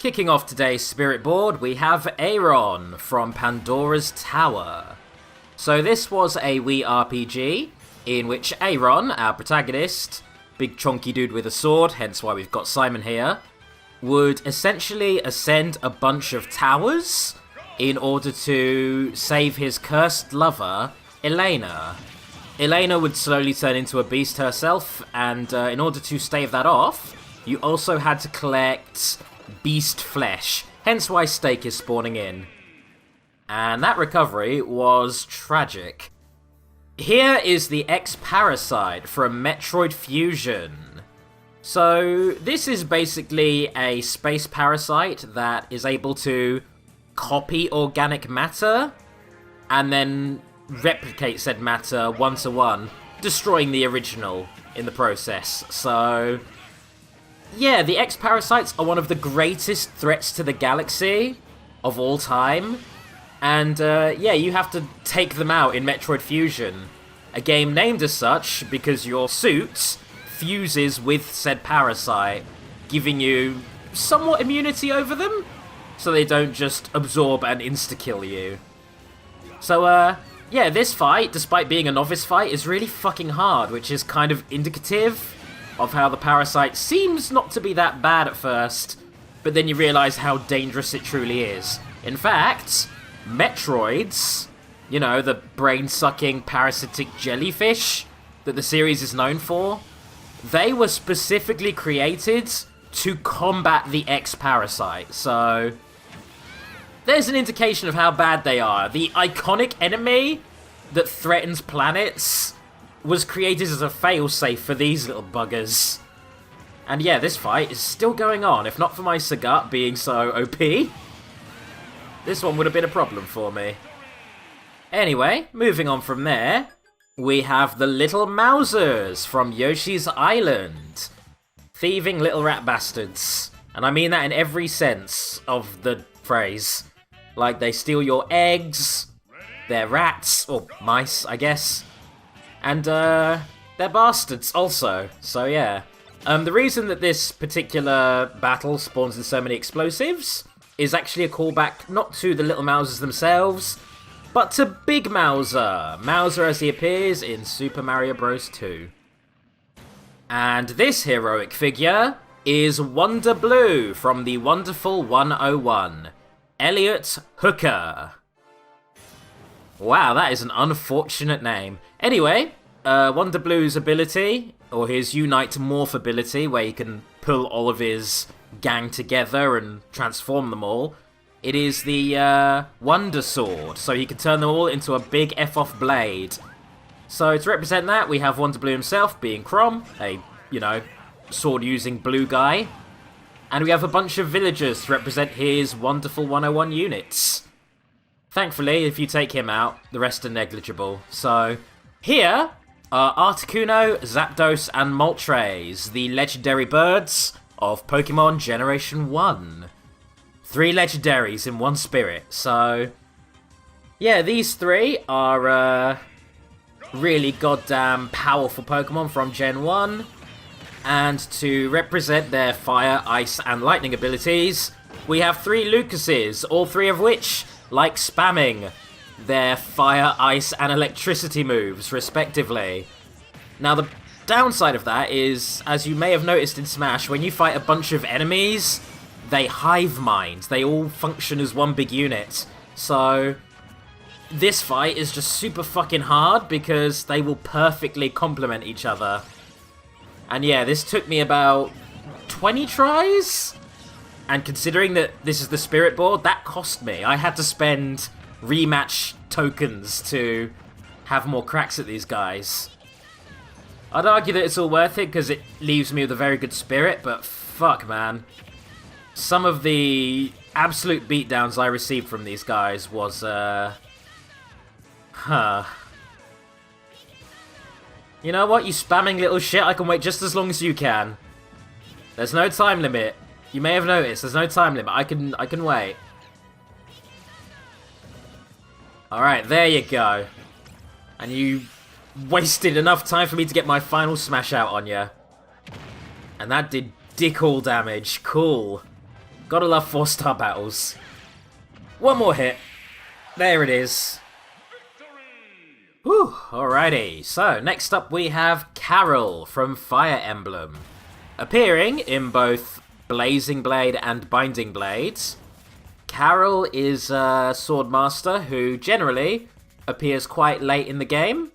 Kicking off today's Spirit Board, we have Aaron from Pandora's Tower. So this was a Wii RPG, in which Aaron, our protagonist, big chonky dude with a sword, hence why we've got Simon here, would essentially ascend a bunch of towers in order to save his cursed lover, Elena. Elena would slowly turn into a beast herself, and in order to stave that off, you also had to collect beast flesh, hence why steak is spawning in. And that recovery was tragic. Here is the Parasite from Metroid Fusion. So this is basically a space parasite that is able to copy organic matter and then replicate said matter one-to-one, destroying the original in the process. So yeah, the Parasites are one of the greatest threats to the galaxy of all time. And yeah, you have to take them out in Metroid Fusion, a game named as such because your suit fuses with said parasite, giving you somewhat immunity over them, so they don't just absorb and insta-kill you. So yeah, this fight, despite being a novice fight, is really fucking hard, which is kind of indicative of how the parasite seems not to be that bad at first, but then you realise how dangerous it truly is. In fact, Metroids, you know, the brain-sucking parasitic jellyfish that the series is known for, they were specifically created to combat the Parasite, so there's an indication of how bad they are. The iconic enemy that threatens planets was created as a failsafe for these little buggers. And yeah, this fight is still going on. If not for my Sagat being so OP, this one would have been a problem for me. Anyway, moving on from there, we have the Little Mousers from Yoshi's Island. Thieving little rat bastards. And I mean that in every sense of the phrase. Like, they steal your eggs, they're rats, or mice, I guess. And, they're bastards also, so yeah. The reason that this particular battle spawns in so many explosives is actually a callback not to the Little Mousers themselves, but to Big Mouser. Mouser as he appears in Super Mario Bros. 2. And this heroic figure is Wonder Blue from the Wonderful 101, Elliot Hooker. Wow, that is an unfortunate name. Anyway, Wonder Blue's ability, or his Unite Morph ability, where he can pull all of his gang together and transform them all, it is the Wonder Sword, so he can turn them all into a big F-off blade. So to represent that, we have Wonder Blue himself being Chrom, a, you know, sword-using blue guy. And we have a bunch of villagers to represent his Wonderful 101 units. Thankfully, if you take him out, the rest are negligible. So here are Articuno, Zapdos, and Moltres, the legendary birds of Pokemon Generation 1. 3 legendaries in one spirit, so yeah, these 3 are really goddamn powerful Pokemon from Gen 1, and to represent their fire, ice, and lightning abilities, we have 3 Lucases, all 3 of which like spamming their fire, ice, and electricity moves, respectively. Now, the downside of that is, as you may have noticed in Smash, when you fight a bunch of enemies, they hive mind. They all function as one big unit. So this fight is just super fucking hard because they will perfectly complement each other. And yeah, this took me about 20 tries? And considering that this is the Spirit Board, that cost me. I had to spend rematch tokens to have more cracks at these guys. I'd argue that it's all worth it because it leaves me with a very good spirit, but fuck, man. Some of the absolute beatdowns I received from these guys was, You know what, you spamming little shit, I can wait just as long as you can. There's no time limit. You may have noticed, there's no time limit. I can wait. Alright, there you go. And you wasted enough time for me to get my final smash out on you. And that did dick all damage. Cool. Gotta love 4-star battles. One more hit. There it is. Whew, alrighty. So, next up we have Carol from Fire Emblem. Appearing in both Blazing Blade and Binding Blades, Carol is a swordmaster who generally appears quite late in the game.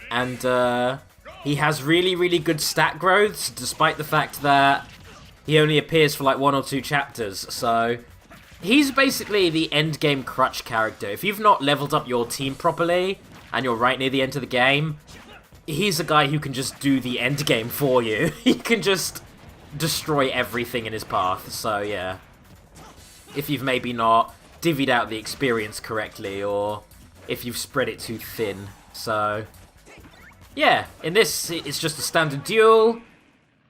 And he has really, really good stat growths, despite the fact that he only appears for like 1 or 2 chapters. So, he's basically the endgame crutch character. If you've not leveled up your team properly, and you're right near the end of the game, he's a guy who can just do the end game for you. He can just destroy everything in his path, so yeah. If you've maybe not divvied out the experience correctly, or if you've spread it too thin. So, yeah, in this, it's just a standard duel,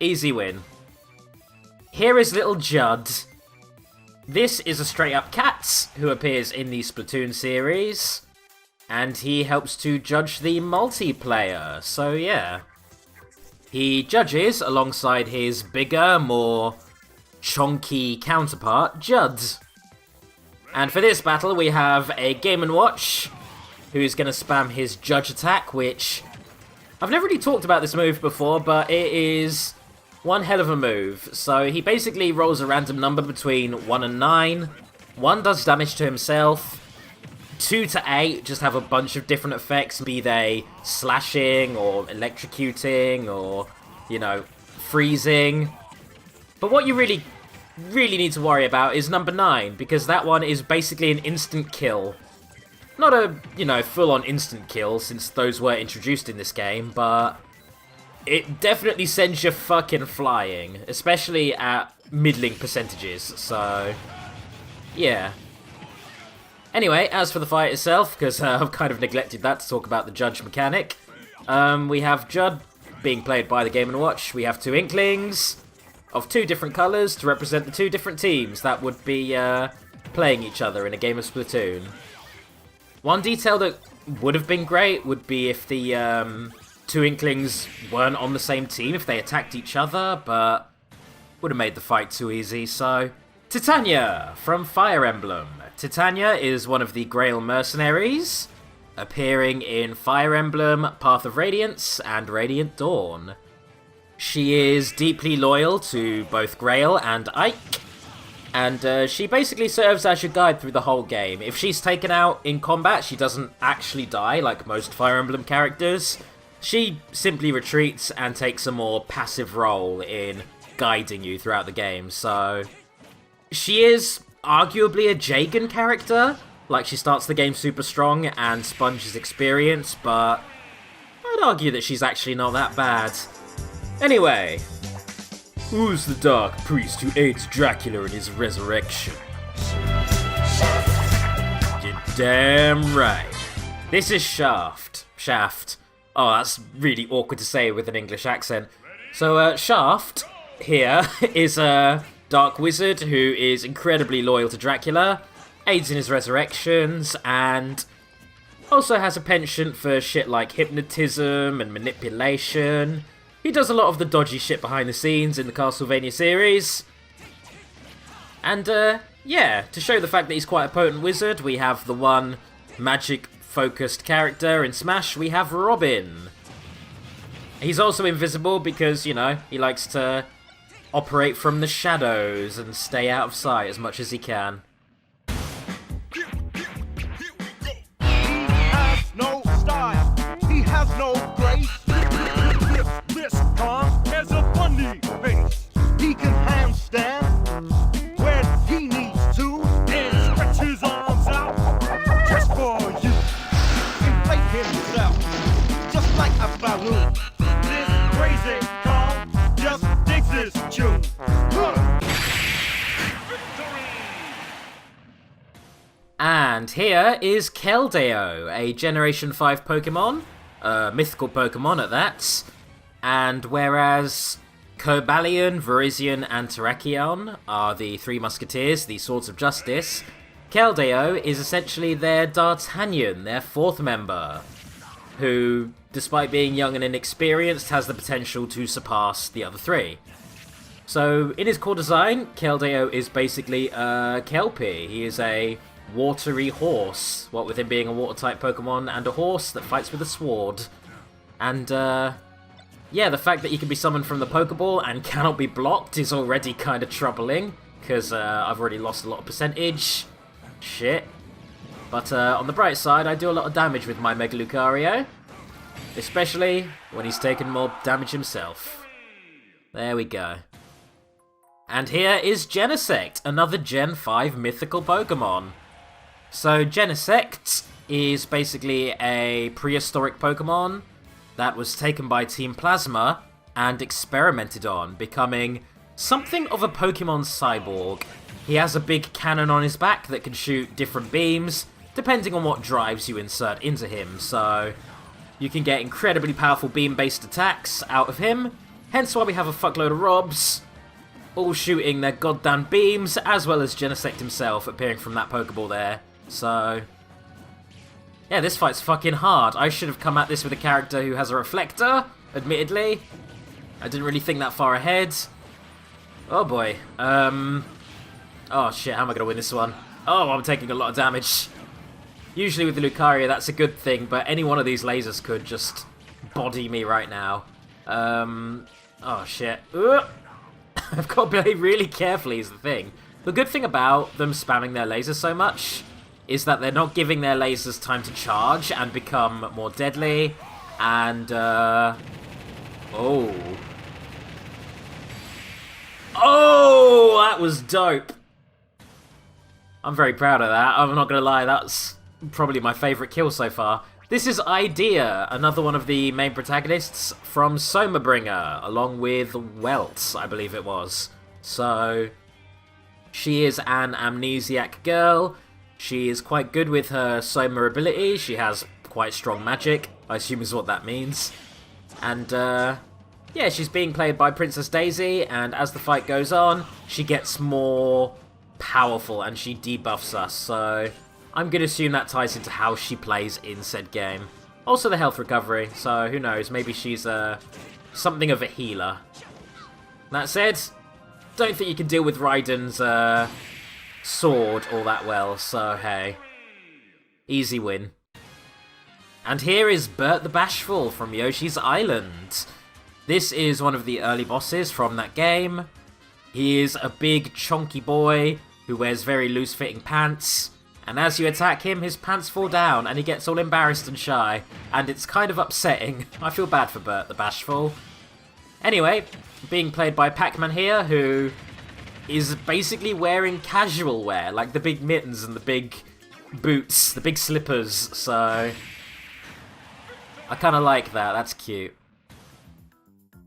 easy win. Here is little Judd. This is a straight-up cat who appears in the Splatoon series. And he helps to judge the multiplayer, so yeah. He judges alongside his bigger, more chonky counterpart, Judd. And for this battle we have a Game & Watch, who's going to spam his judge attack, which... I've never really talked about this move before, but it is one hell of a move. So he basically rolls a random number between 1 and 9. 1 does damage to himself. 2 to 8 just have a bunch of different effects, be they slashing, or electrocuting, or, you know, freezing. But what you really need to worry about is number 9, because that one is basically an instant kill. Not a, you know, full-on instant kill, since those were introduced in this game, but it definitely sends you fucking flying, especially at middling percentages, so yeah. Anyway, as for the fight itself, because I've kind of neglected that to talk about the judge mechanic, we have Judd being played by the Game & Watch. We have 2 Inklings of 2 different colours to represent the 2 different teams that would be playing each other in a game of Splatoon. One detail that would have been great would be if the 2 Inklings weren't on the same team, if they attacked each other, but would have made the fight too easy, so... Titania from Fire Emblem. Titania is one of the Grail mercenaries, appearing in Fire Emblem, Path of Radiance, and Radiant Dawn. She is deeply loyal to both Grail and Ike, and she basically serves as your guide through the whole game. If she's taken out in combat, she doesn't actually die like most Fire Emblem characters. She simply retreats and takes a more passive role in guiding you throughout the game, so... She is arguably a Jagan character. Like, she starts the game super strong and sponges experience, but I'd argue that she's actually not that bad. Anyway, who's the dark priest who aids Dracula in his resurrection? You're damn right. This is Sharft. Shaft. Oh, that's really awkward to say with an English accent. So, Sharft here is a dark wizard who is incredibly loyal to Dracula, aids in his resurrections, and also has a penchant for shit like hypnotism and manipulation. He does a lot of the dodgy shit behind the scenes in the Castlevania series. And, yeah, to show the fact that he's quite a potent wizard, we have the one magic-focused character in Smash, we have Robin. He's also invisible because, you know, he likes to operate from the shadows and stay out of sight as much as he can. He has no style. He has no grace. This car has a funny face. He can handstand when he needs to and stretch his arms out just for you. Inflate himself just like a balloon. This crazy car just digs his tune. And here is Keldeo, a Generation 5 Pokemon, a mythical Pokemon at that. And whereas Cobalion, Virizion, and Terrakion are the 3 Musketeers, the Swords of Justice, Keldeo is essentially their D'Artagnan, their 4th member, who, despite being young and inexperienced, has the potential to surpass the other 3. So, in his core design, Keldeo is basically a Kelpie. He is a watery horse, what with him being a water-type Pokemon and a horse that fights with a sword. And, yeah, the fact that he can be summoned from the Pokeball and cannot be blocked is already kind of troubling, because I've already lost a lot of percentage. Shit. But on the bright side, I do a lot of damage with my Mega Lucario, especially when he's taken more damage himself. There we go. And here is Genesect, another Gen 5 mythical Pokemon. So Genesect is basically a prehistoric Pokemon that was taken by Team Plasma and experimented on, becoming something of a Pokemon cyborg. He has a big cannon on his back that can shoot different beams, depending on what drives you insert into him, so you can get incredibly powerful beam-based attacks out of him, hence why we have a fuckload of Robs, all shooting their goddamn beams, as well as Genesect himself appearing from that Pokeball there, so yeah, this fight's fucking hard. I should have come at this with a character who has a reflector, admittedly. I didn't really think that far ahead. Oh boy. Oh shit, how am I gonna win this one? Oh, I'm taking a lot of damage. Usually with the Lucario that's a good thing, but any one of these lasers could just body me right now. Oh shit. I've got to play really carefully is the thing. The good thing about them spamming their lasers so much is that they're not giving their lasers time to charge and become more deadly, and, oh. Oh, that was dope. I'm very proud of that, I'm not gonna lie, that's probably my favourite kill so far. This is Idea, another one of the main protagonists from Somabringer, along with Welts, I believe it was. So, she is an amnesiac girl. She is quite good with her Soma ability. She has quite strong magic, I assume is what that means. And, yeah, she's being played by Princess Daisy, and as the fight goes on, she gets more powerful and she debuffs us, so I'm going to assume that ties into how she plays in said game. Also the health recovery, so who knows, maybe she's something of a healer. That said, don't think you can deal with Raiden's sword all that well, so hey. Easy win. And here is Burt the Bashful from Yoshi's Island. This is one of the early bosses from that game. He is a big chunky boy who wears very loose-fitting pants, and as you attack him, his pants fall down and he gets all embarrassed and shy, and it's kind of upsetting. I feel bad for Burt the Bashful. Anyway, being played by Pac-Man here, who is basically wearing casual wear, like the big mittens and the big boots, the big slippers, so I kind of like that, that's cute.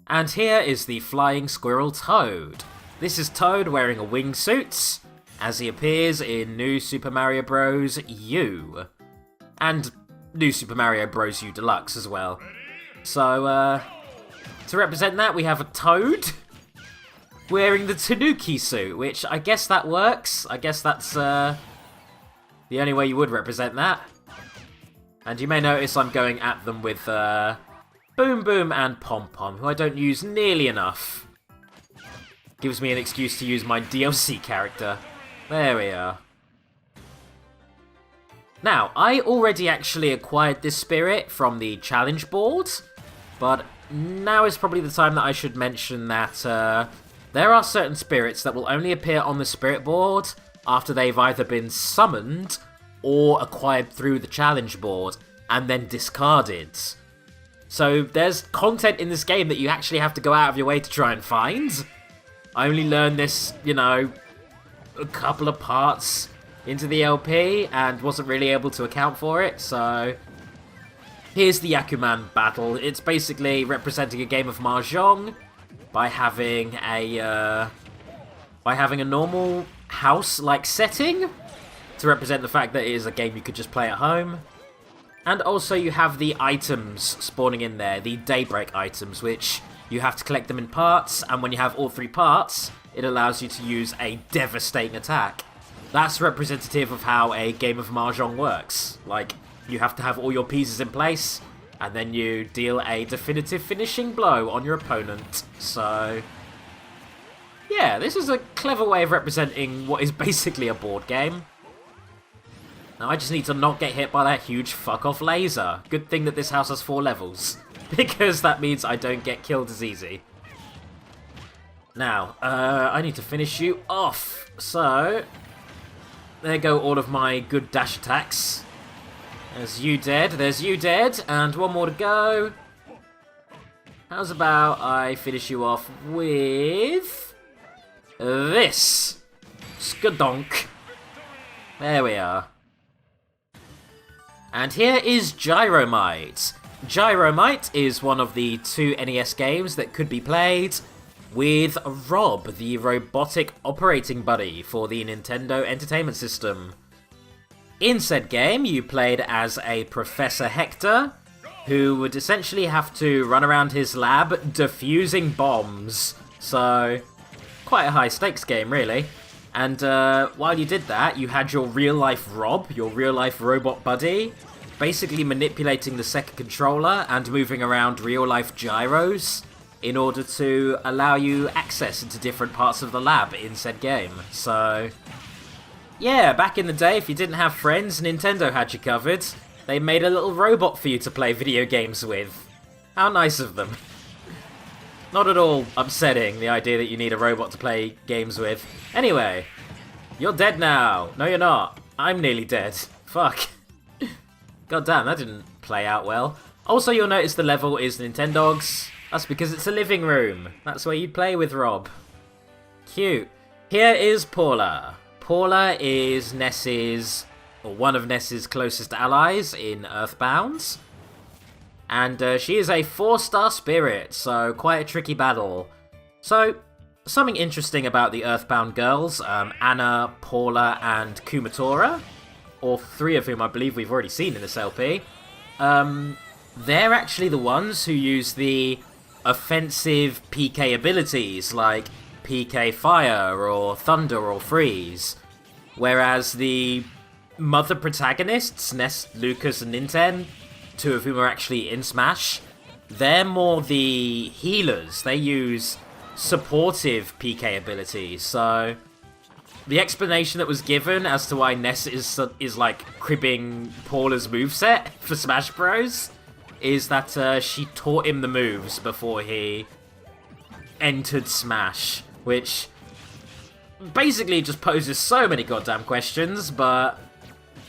And here is the Flying Squirrel Toad. This is Toad wearing a wingsuit, as he appears in New Super Mario Bros. U. And New Super Mario Bros. U Deluxe as well. So, to represent that, we have a Toad wearing the Tanuki suit, which I guess that works. I guess that's the only way you would represent that. And you may notice I'm going at them with Boom Boom and Pom Pom, who I don't use nearly enough. Gives me an excuse to use my DLC character. There we are. Now, I already actually acquired this spirit from the challenge board, but now is probably the time that I should mention that there are certain spirits that will only appear on the spirit board after they've either been summoned or acquired through the challenge board and then discarded. So there's content in this game that you actually have to go out of your way to try and find. I only learned this, you know, a couple of parts into the LP and wasn't really able to account for it, so here's the Yakuman battle. It's basically representing a game of Mahjong by having a normal house-like setting to represent the fact that it is a game you could just play at home. And also you have the items spawning in there, the Daybreak items, which you have to collect them in parts, and when you have all 3 parts, it allows you to use a devastating attack. That's representative of how a game of Mahjong works. Like, you have to have all your pieces in place, and then you deal a definitive finishing blow on your opponent. So, yeah, this is a clever way of representing what is basically a board game. Now I just need to not get hit by that huge fuck-off laser. Good thing that this house has 4 levels, because that means I don't get killed as easy. Now, I need to finish you off. So, there go all of my good dash attacks. There's you dead, and one more to go. How's about I finish you off with this? Skadonk. There we are. And here is Gyromite. Gyromite is one of the 2 NES games that could be played with Rob, the robotic operating buddy for the Nintendo Entertainment System. In said game, you played as a Professor Hector, who would essentially have to run around his lab defusing bombs. So, quite a high stakes game, really. And while you did that, you had your real-life Rob, your real-life robot buddy, basically manipulating the second controller and moving around real-life gyros in order to allow you access into different parts of the lab in said game. So, yeah, back in the day, if you didn't have friends, Nintendo had you covered. They made a little robot for you to play video games with. How nice of them. Not at all upsetting, the idea that you need a robot to play games with. Anyway, you're dead now. No, you're not. I'm nearly dead. Fuck. God damn, that didn't play out well. Also, you'll notice the level is Nintendogs. That's because it's a living room. That's where you'd play with Rob. Cute. Here is Paula. Paula is Ness's, or one of Ness's closest allies in Earthbound. And she is a 4-star spirit, so quite a tricky battle. So, something interesting about the Earthbound girls, Anna, Paula, and Kumatora, all 3 of whom I believe we've already seen in this LP, they're actually the ones who use the offensive PK abilities, like PK Fire, or Thunder, or Freeze. Whereas the mother protagonists, Ness, Lucas, and Ninten, 2 of whom are actually in Smash, they're more the healers. They use supportive PK abilities. So, the explanation that was given as to why Ness is like cribbing Paula's moveset for Smash Bros. Is that she taught him the moves before he entered Smash, which basically just poses so many goddamn questions. But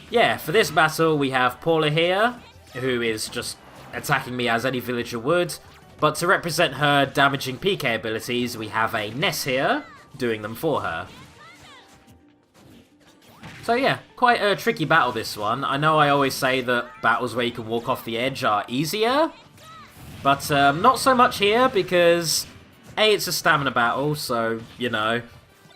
yeah, for this battle we have Paula here, who is just attacking me as any villager would, but to represent her damaging PK abilities we have a Ness here doing them for her. So yeah, quite a tricky battle this one. I know I always say that battles where you can walk off the edge are easier, but not so much here because A, it's a stamina battle, so, you know,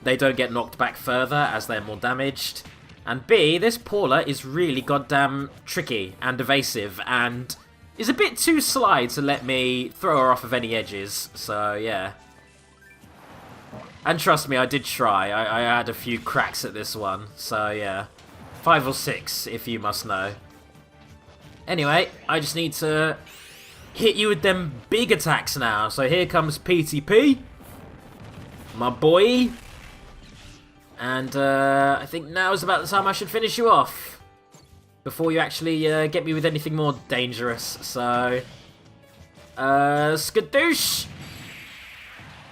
they don't get knocked back further as they're more damaged, and B, this Paula is really goddamn tricky and evasive and is a bit too sly to let me throw her off of any edges, so yeah. And trust me, I did try. I had a few cracks at this one, so yeah. 5 or 6, if you must know. Anyway, I just need to hit you with them big attacks now. So here comes PTP, my boy. And I think now is about the time I should finish you off, before you actually get me with anything more dangerous. So, skadoosh!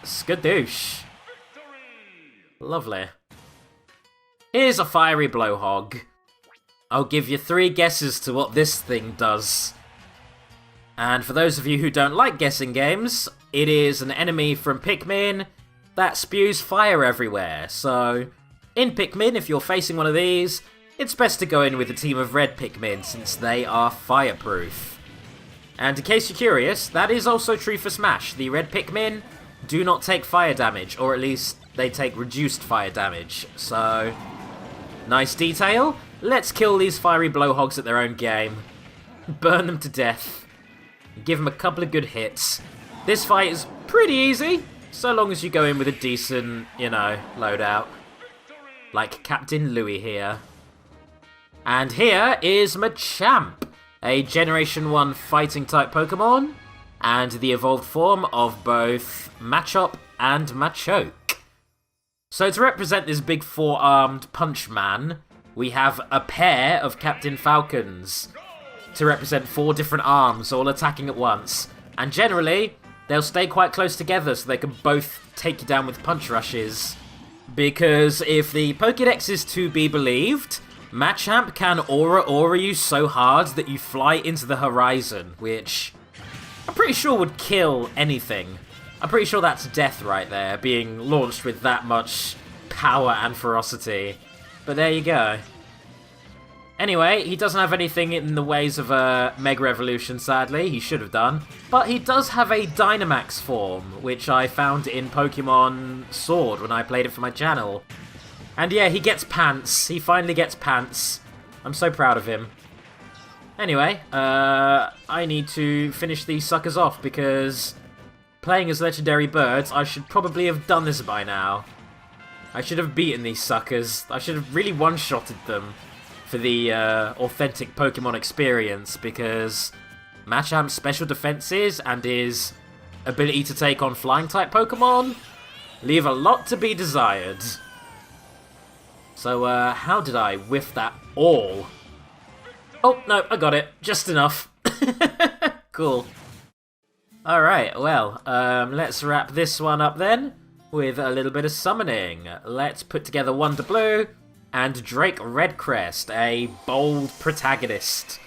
Skadoosh. Lovely. Here's a fiery blowhog. I'll give you 3 guesses to what this thing does. And for those of you who don't like guessing games, it is an enemy from Pikmin that spews fire everywhere. So, in Pikmin, if you're facing one of these, it's best to go in with a team of red Pikmin since they are fireproof. And in case you're curious, that is also true for Smash. The red Pikmin do not take fire damage, or at least they take reduced fire damage. So, nice detail. Let's kill these fiery blowhogs at their own game. Burn them to death. Give them a couple of good hits. This fight is pretty easy, so long as you go in with a decent, you know, loadout. Like Captain Louis here. And here is Machamp, a Generation 1 fighting type Pokemon, and the evolved form of both Machop and Machoke. So to represent this big four-armed punch man, we have a pair of Captain Falcons to represent 4 different arms all attacking at once. And generally, they'll stay quite close together so they can both take you down with punch rushes. Because if the Pokédex is to be believed, Machamp can aura you so hard that you fly into the horizon, which I'm pretty sure would kill anything. I'm pretty sure that's death right there, being launched with that much power and ferocity. But there you go. Anyway, he doesn't have anything in the ways of a Mega Evolution, sadly. He should have done. But he does have a Dynamax form, which I found in Pokemon Sword when I played it for my channel. And yeah, he gets pants. He finally gets pants. I'm so proud of him. Anyway, I need to finish these suckers off because playing as legendary birds, I should probably have done this by now. I should have beaten these suckers. I should have really one-shotted them for the authentic Pokemon experience because Machamp's special defenses and his ability to take on flying-type Pokemon leave a lot to be desired. So, how did I whiff that all? Oh, no, I got it. Just enough. Cool. Alright, well, let's wrap this one up then with a little bit of summoning. Let's put together Wonder Blue and Drake Redcrest, a bold protagonist,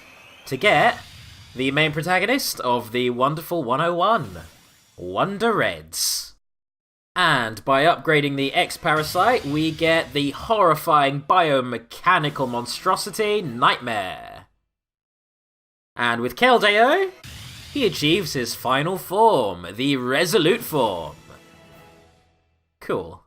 to get the main protagonist of the wonderful 101, Wonder Reds. And by upgrading the X-Parasite, we get the horrifying biomechanical monstrosity Nightmare. And with Keldeo, he achieves his final form, the Resolute form. Cool.